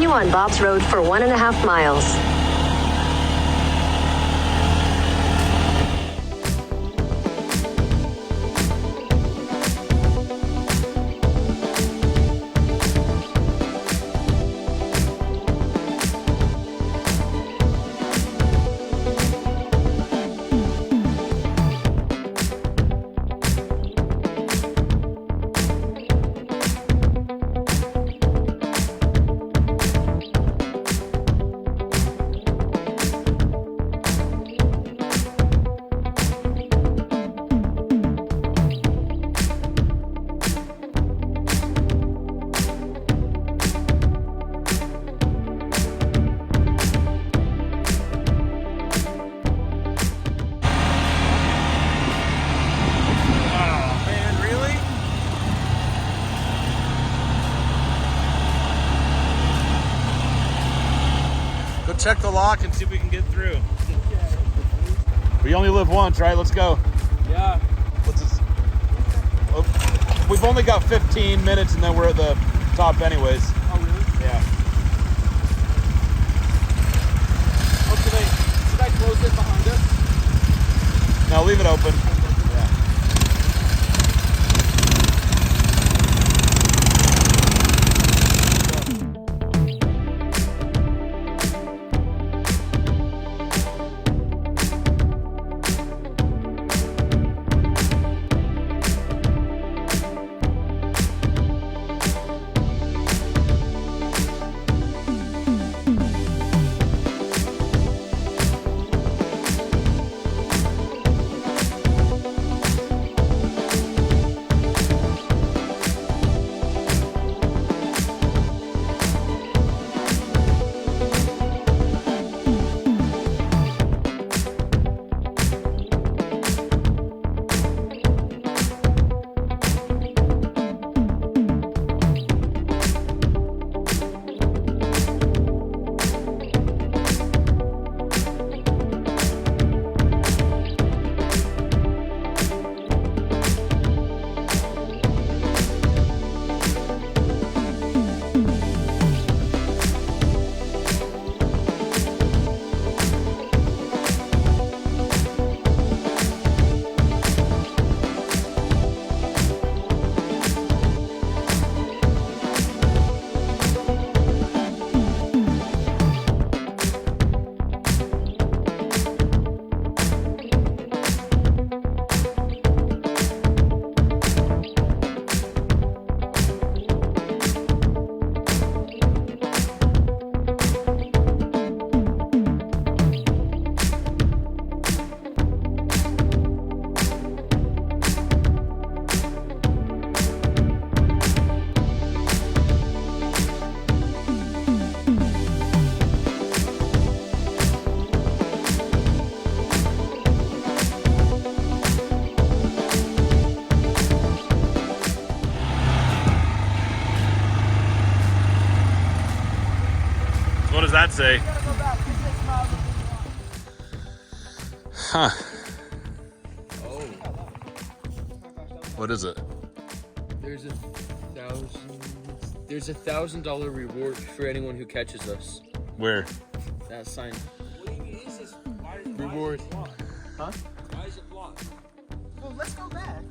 Continue on Bob's Road for 1.5 miles. Check the lock and see if we can get through. We only live once, right? Let's go. Yeah. Oh, we've only got 15 minutes and then we're at the top anyways. Oh, really? Yeah. Oh, should I close it behind us? No, leave it open. What does that say? Huh. Oh. What is it? There's a $1,000 reward for anyone who catches us. Where? That sign. What do you mean? Is this Reward. Huh? Why is it blocked? Well, let's go back.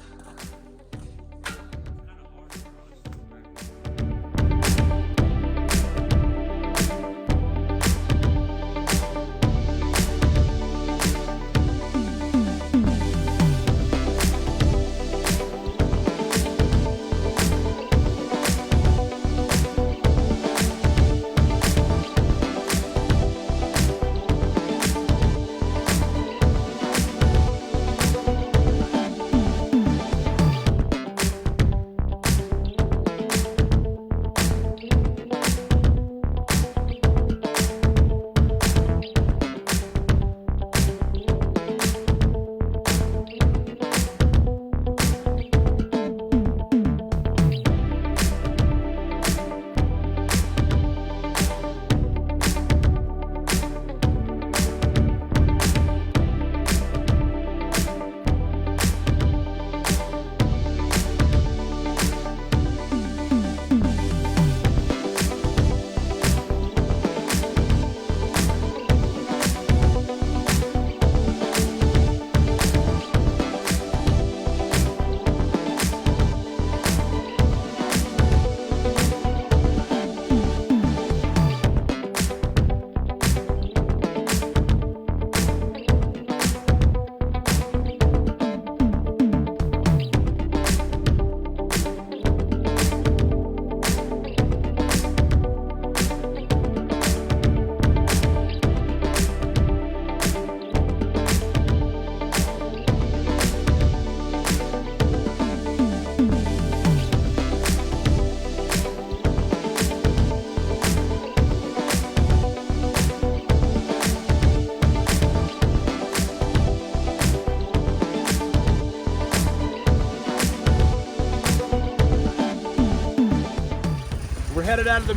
headed out of the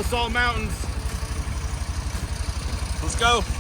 Sal Mountains. Let's go.